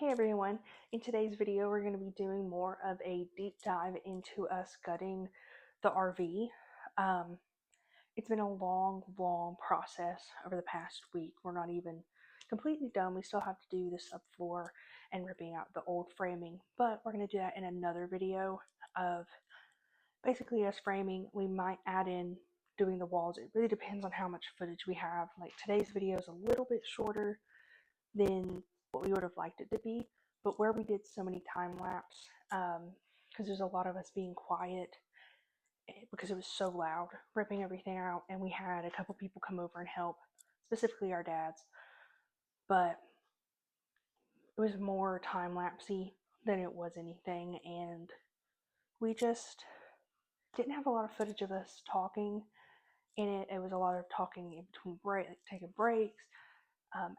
Hey everyone, in today's video we're going to be doing more of a deep dive into us gutting the RV. It's been a long process over the past week. We're not even completely done. We still have to do the subfloor and ripping out the old framing, but we're going to do that in another video of basically us framing. We might add in doing the walls. It really depends on how much footage we have. Like today's video is a little bit shorter than what we would have liked it to be, but where we did so many time lapse, because there's a lot of us being quiet because it was so loud ripping everything out, and we had a couple people come over and help, specifically our dads, but it was more time lapsey than it was anything, and we just didn't have a lot of footage of us talking in it. It was a lot of talking in between taking breaks,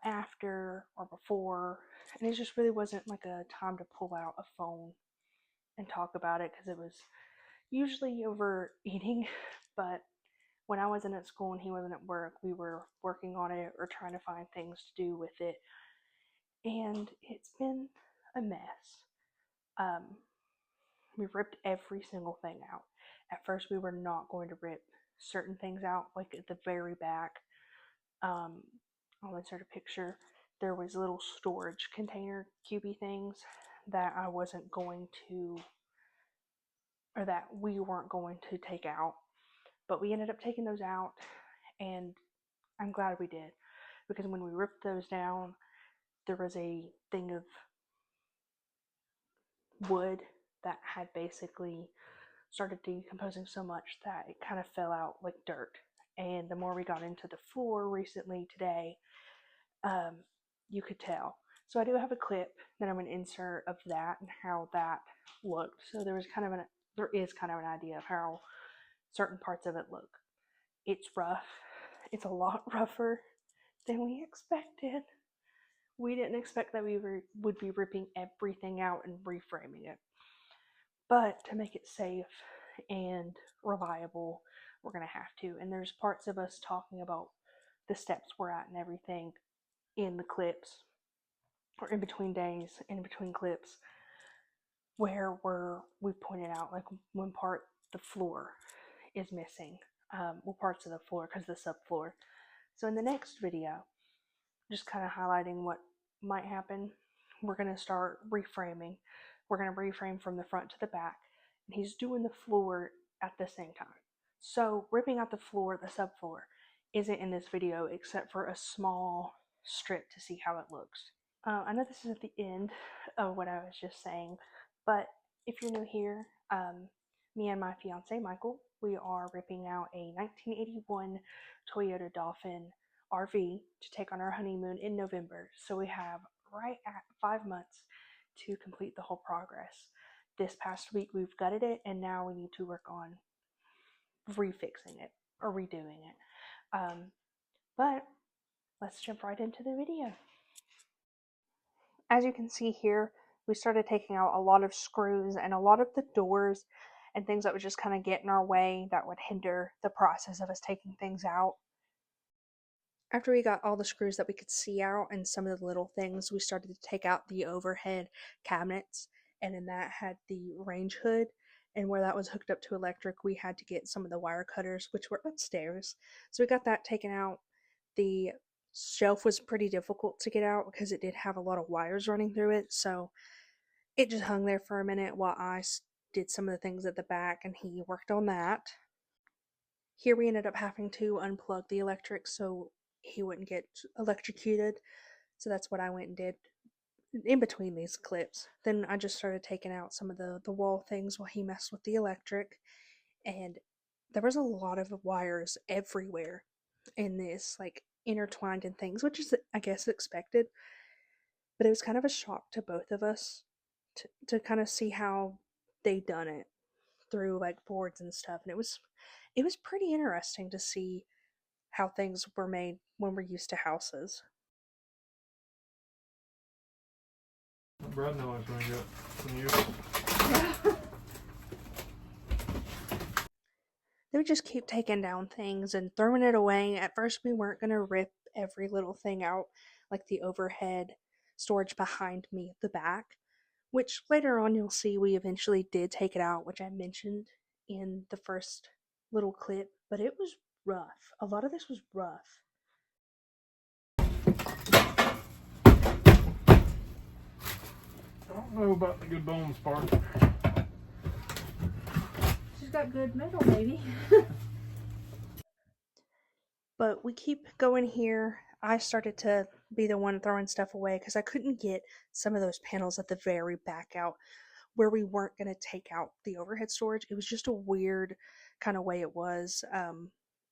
after or before, and it just really wasn't like a time to pull out a phone and talk about it because it was usually over eating. But when I wasn't at school and he wasn't at work, we were working on it or trying to find things to do with it, and it's been a mess. We ripped every single thing out. At first we were not going to rip certain things out, like at the very back. I'll insert a picture. There was little storage container cubey things that I wasn't going to, or that we weren't going to take out, but we ended up taking those out, and I'm glad we did, because when we ripped those down, there was a thing of wood that had basically started decomposing so much that it kind of fell out like dirt. And the more we got into the floor recently today, you could tell. So I do have a clip that I'm going to insert of that and how that looked. So there is kind of an idea of how certain parts of it look. It's rough. It's a lot rougher than we expected. We didn't expect that we would be ripping everything out and reframing it. But to make it safe and reliable, we're going to have to. And there's parts of us talking about the steps we're at and everything in the clips, or in between days, in between clips, where we pointed out, like one part, the floor is missing, well, parts of the floor because the subfloor. So in the next video, just kind of highlighting what might happen, we're going to start reframing. We're going to reframe from the front to the back, and he's doing the floor at the same time. So ripping out the floor, the subfloor, isn't in this video except for a small strip to see how it looks. I know this is at the end of what I was just saying, but if you're new here, me and my fiance Michael, we are ripping out a 1981 Toyota Dolphin RV to take on our honeymoon in November. So we have right at 5 months to complete the whole progress. This past week we've gutted it, and now we need to work on refixing it or redoing it. But let's jump right into the video. As you can see here, we started taking out a lot of screws and a lot of the doors and things that would just kind of get in our way that would hinder the process of us taking things out. After we got all the screws that we could see out and some of the little things, we started to take out the overhead cabinets, and in that had the range hood, and where that was hooked up to electric, we had to get some of the wire cutters, which were upstairs. So we got that taken out. The shelf was pretty difficult to get out because it did have a lot of wires running through it, so it just hung there for a minute while I did some of the things at the back and he worked on that. Here we ended up having to unplug the electric so he wouldn't get electrocuted, so that's what I went and did in between these clips. Then I just started taking out some of the wall things while he messed with the electric, and there was a lot of wires everywhere in this, like intertwined and things, which is, I guess, expected, but it was kind of a shock to both of us to kind of see how they done it through like boards and stuff. And it was pretty interesting to see how things were made when we're used to houses. Brad knows I was going to get from you. They would just keep taking down things and throwing it away. At first we weren't going to rip every little thing out, like the overhead storage behind me at the back, which later on you'll see we eventually did take it out, which I mentioned in the first little clip, but it was rough. A lot of this was rough. I don't know about the good bones part. She's got good metal, maybe. But we keep going here. I started to be the one throwing stuff away because I couldn't get some of those panels at the very back out where we weren't going to take out the overhead storage. It was just a weird kind of way it was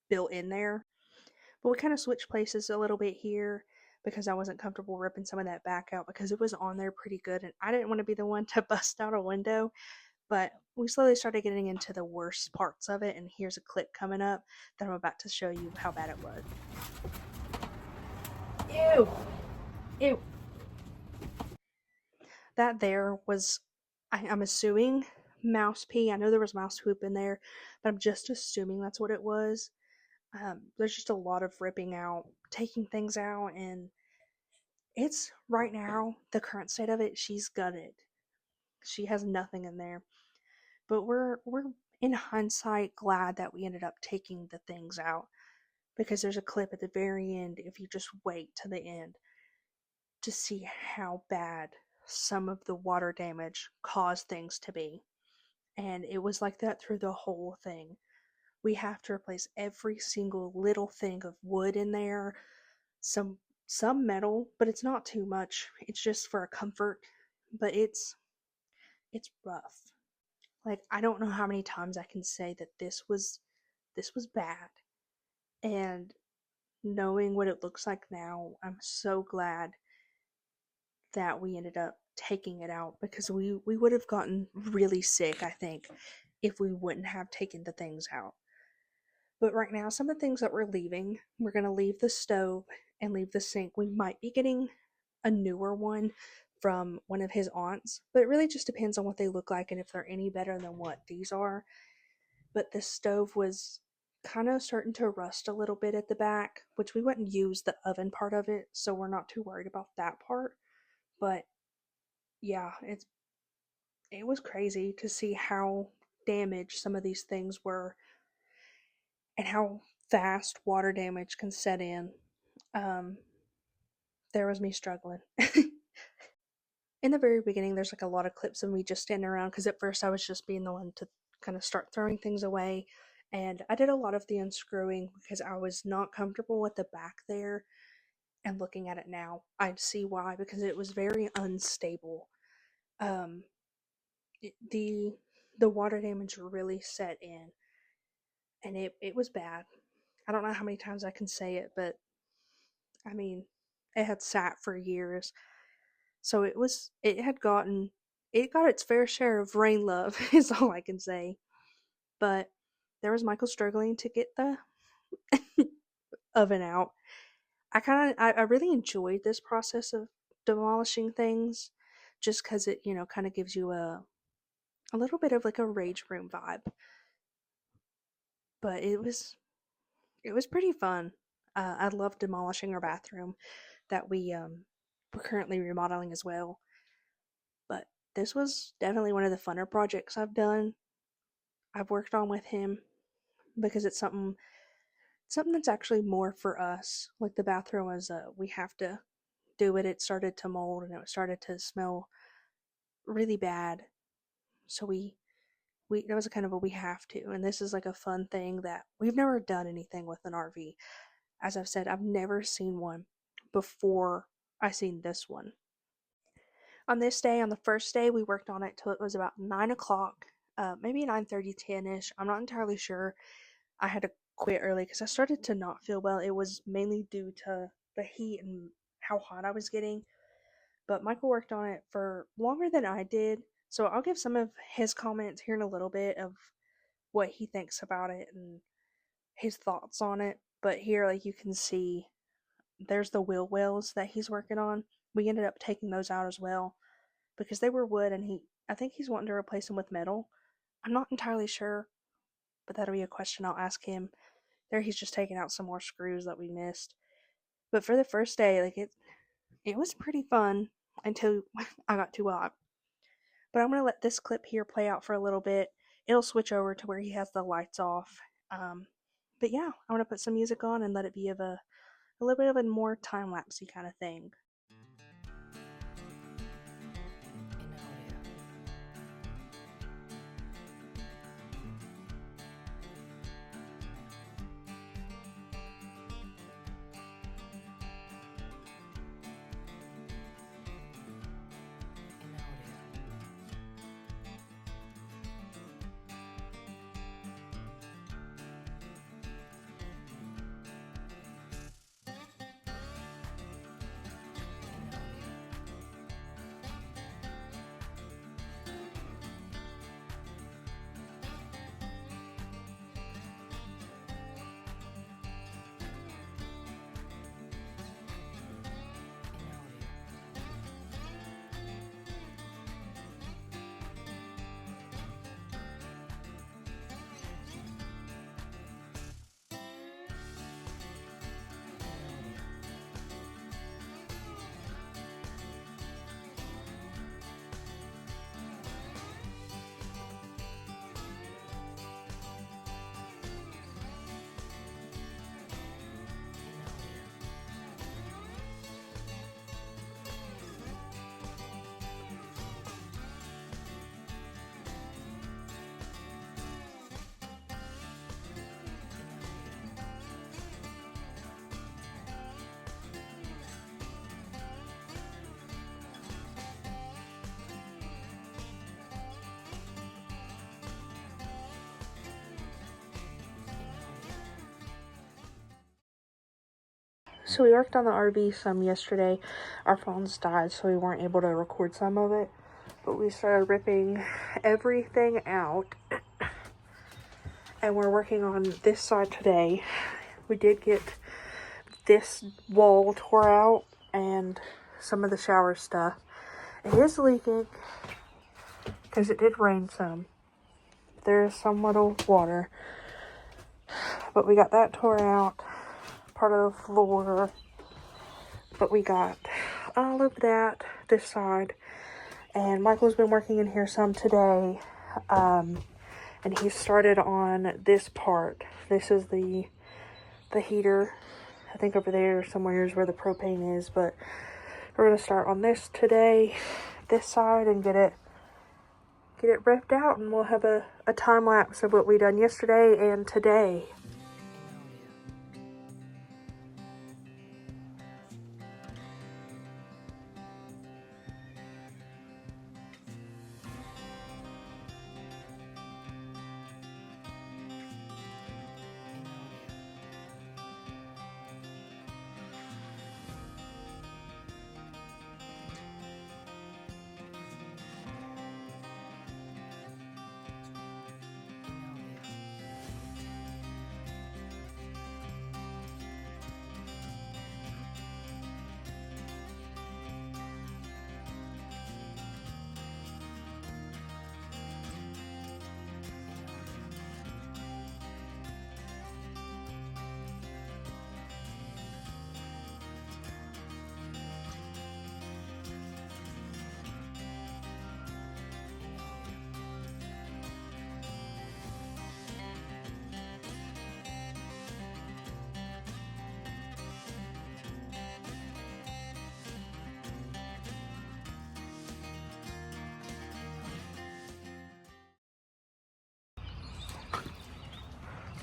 built in there. But we kind of switched places a little bit here because I wasn't comfortable ripping some of that back out because it was on there pretty good and I didn't want to be the one to bust out a window. But we slowly started getting into the worst parts of it, and here's a clip coming up that I'm about to show you how bad it was. Ew! Ew! That there was, I'm assuming, mouse pee. I know there was mouse poop in there, but I'm just assuming that's what it was. There's just a lot of ripping out, taking things out, and it's right now, the current state of it, she's gutted. She has nothing in there. But we're in hindsight glad that we ended up taking the things out because there's a clip at the very end if you just wait to the end to see how bad some of the water damage caused things to be. And it was like that through the whole thing. We have to replace every single little thing of wood in there, some metal, but it's not too much. It's just for a comfort, but it's rough. Like I don't know how many times I can say that this was bad. And knowing what it looks like now, I'm so glad that we ended up taking it out because we would have gotten really sick, I think, if we wouldn't have taken the things out. But right now, some of the things that we're going to leave the stove and leave the sink. We might be getting a newer one from one of his aunts, but it really just depends on what they look like and if they're any better than what these are. But the stove was kind of starting to rust a little bit at the back, which we wouldn't use the oven part of it, so we're not too worried about that part. But yeah, it was crazy to see how damaged some of these things were and how fast water damage can set in. Um, there was me struggling. In the very beginning, there's like a lot of clips of me just standing around because at first I was just being the one to kind of start throwing things away. And I did a lot of the unscrewing because I was not comfortable with the back there. And looking at it now, I see why because it was very unstable. Um, the water damage really set in, and it was bad. I don't know how many times I can say it, but I mean, it had sat for years, so it got its fair share of rain love is all I can say. But there was Michael struggling to get the oven out. I really enjoyed this process of demolishing things just because it, kind of gives you a little bit of like a rage room vibe. But it was pretty fun. I love demolishing our bathroom that we're currently remodeling as well. But this was definitely one of the funner projects I've worked on with him because it's something that's actually more for us. Like the bathroom was we have to do it. It started to mold and it started to smell really bad. So we that was a kind of a we have to. And this is like a fun thing that we've never done anything with an RV. As I've said, I've never seen one before I seen this one. On this day, on the first day, we worked on it till it was about 9 o'clock, maybe 9:30, 10ish. I'm not entirely sure. I had to quit early because I started to not feel well. It was mainly due to the heat and how hot I was getting. But Michael worked on it for longer than I did, so I'll give some of his comments here in a little bit of what he thinks about it and his thoughts on it. But here, like you can see, there's the wheel wells that he's working on. We ended up taking those out as well because they were wood, and I think he's wanting to replace them with metal. I'm not entirely sure, but that'll be a question I'll ask him. There, he's just taking out some more screws that we missed. But for the first day, like it was pretty fun. until I got too hot. But I'm going to let this clip here play out for a little bit. It'll switch over to where he has the lights off. But yeah, I'm going to put some music on and let it be of a little bit of a more time-lapsey kind of thing. So we worked on the RV some yesterday. Our phones died, so we weren't able to record some of it. But we started ripping everything out. And we're working on this side today. We did get this wall tore out and some of the shower stuff. It is leaking because it did rain some. There is some little water. But we got that tore out. Part of the floor, but we got all of that this side, and Michael's been working in here some today, and he started on this part. This is the heater. I think over there somewhere is where the propane is, but we're going to start on this today, this side, and get it ripped out, and we'll have a time lapse of what we done yesterday and today.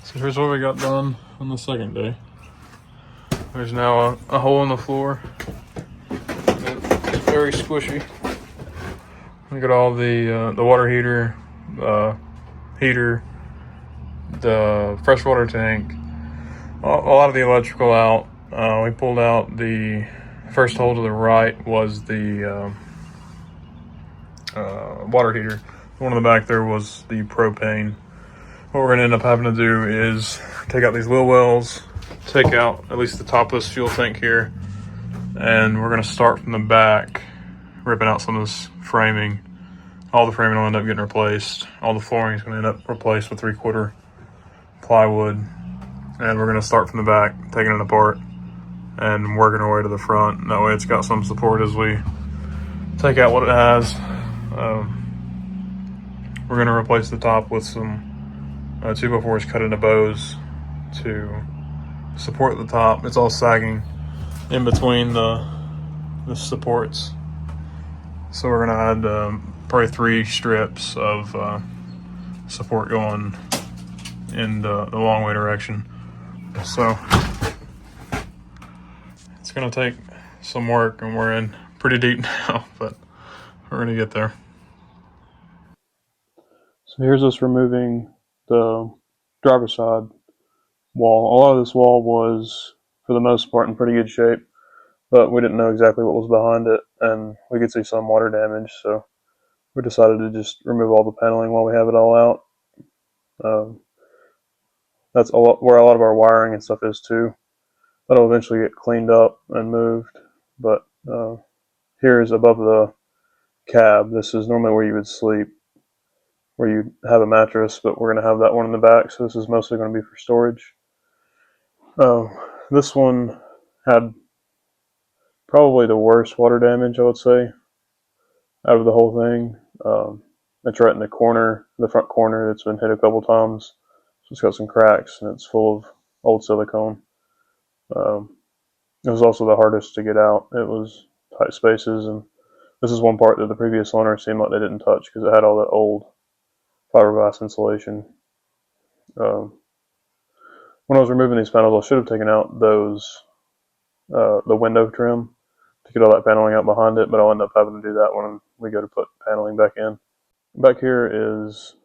So here's what we got done on the second day. There's now a hole in the floor. It's very squishy. We got all the water heater, the freshwater tank, a lot of the electrical out. We pulled out the first hole to the right was the water heater. The one in the back there was the propane. What we're going to end up having to do is take out these little wells, take out at least the top of this fuel tank here, and we're going to start from the back, ripping out some of this framing. All the framing will end up getting replaced. All the flooring is going to end up replaced with 3/4 plywood. And we're going to start from the back, taking it apart, and working our way to the front. That way it's got some support as we take out what it has. We're going to replace the top with some 2x4s cut into bows to support the top. It's all sagging in between the supports. So we're going to add probably 3 strips of support going in the long way direction. So it's going to take some work, and we're in pretty deep now, but we're going to get there. So here's us removing the driver's side wall. A lot of this wall was, for the most part, in pretty good shape, but we didn't know exactly what was behind it, and we could see some water damage, so we decided to just remove all the paneling while we have it all out. That's where a lot of our wiring and stuff is too. That'll eventually get cleaned up and moved, but here is above the cab. This is normally where you would sleep, where you have a mattress, but we're going to have that one in the back, so this is mostly going to be for storage. This one had probably the worst water damage, I would say, out of the whole thing. It's right in the corner, the front corner. It's been hit a couple times, so it's got some cracks, and it's full of old silicone. It was also the hardest to get out. It was tight spaces, and this is one part that the previous owner seemed like they didn't touch because it had all that old fiberglass insulation. When I was removing these panels, I should have taken out those the window trim to get all that paneling out behind it, but I'll end up having to do that when we go to put paneling back in. Back here is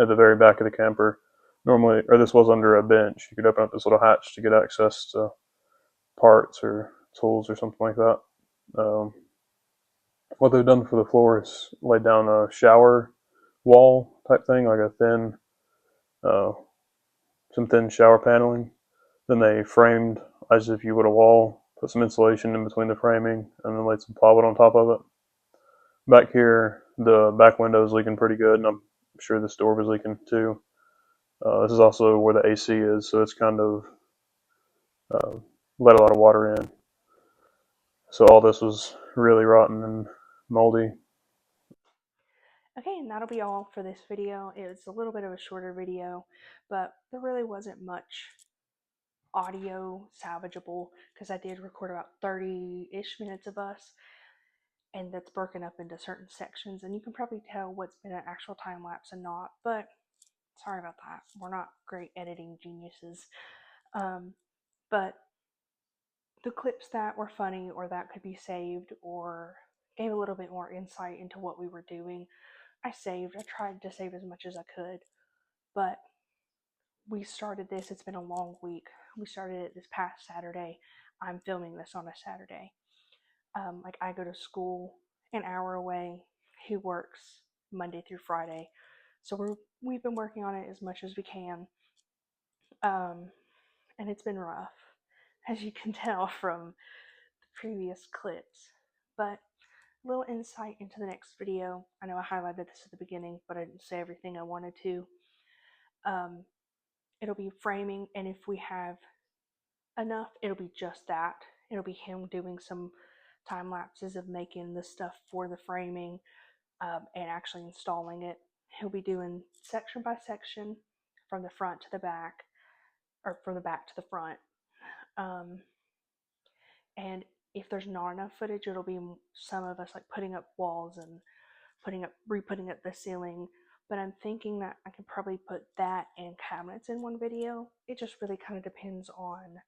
at the very back of the camper. Normally, or this was under a bench. You could open up this little hatch to get access to parts or tools or something like that. What they've done for the floor is laid down a shower wall type thing, like a thin, some thin shower paneling. Then they framed as if you would a wall, put some insulation in between the framing, and then laid some plywood on top of it. Back here, the back window is leaking pretty good, and I'm sure this door was leaking too. This is also where the AC is, so it's kind of let a lot of water in. So all this was really rotten and moldy. Okay, and that'll be all for this video. It was a little bit of a shorter video, but there really wasn't much audio salvageable because I did record about 30-ish minutes of us, and that's broken up into certain sections, and you can probably tell what's been an actual time lapse and not, but sorry about that. We're not great editing geniuses. But the clips that were funny or that could be saved or gave a little bit more insight into what we were doing, I saved. I tried to save as much as I could, but we started this. It's been a long week. We started it this past Saturday. I'm filming this on a Saturday. Like I go to school an hour away. He works Monday through Friday, so we've been working on it as much as we can. And it's been rough, as you can tell from the previous clips. But a little insight into the next video. I know I highlighted this at the beginning, but I didn't say everything I wanted to. Um, it'll be framing, and if we have enough, it'll be just that. It'll be him doing some time lapses of making the stuff for the framing and actually installing it. He'll be doing section by section from the front to the back, or from the back to the front. Um, and if there's not enough footage, it'll be some of us like putting up walls and re-putting up the ceiling. But I'm thinking that I could probably put that and cabinets in one video. It just really kind of depends on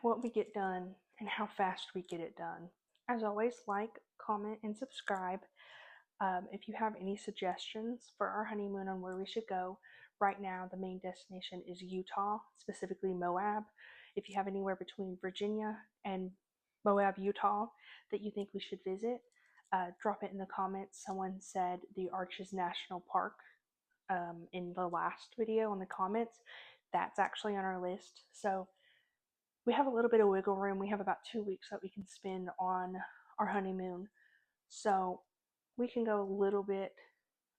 what we get done and how fast we get it done. As always, like, comment, and subscribe. If you have any suggestions for our honeymoon on where we should go, right now the main destination is Utah, specifically Moab. If you have anywhere between Virginia and Moab, Utah that you think we should visit, drop it in the comments. Someone said the Arches National Park in the last video in the comments. That's actually on our list. So we have a little bit of wiggle room. We have about 2 weeks that we can spend on our honeymoon. So we can go a little bit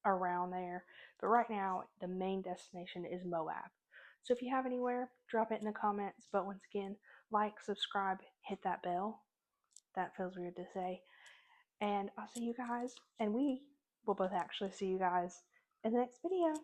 around there. But right now, the main destination is Moab. So if you have anywhere, drop it in the comments. But once again, like, subscribe, hit that bell. That feels weird to say. And I'll see you guys, and we will both actually see you guys in the next video.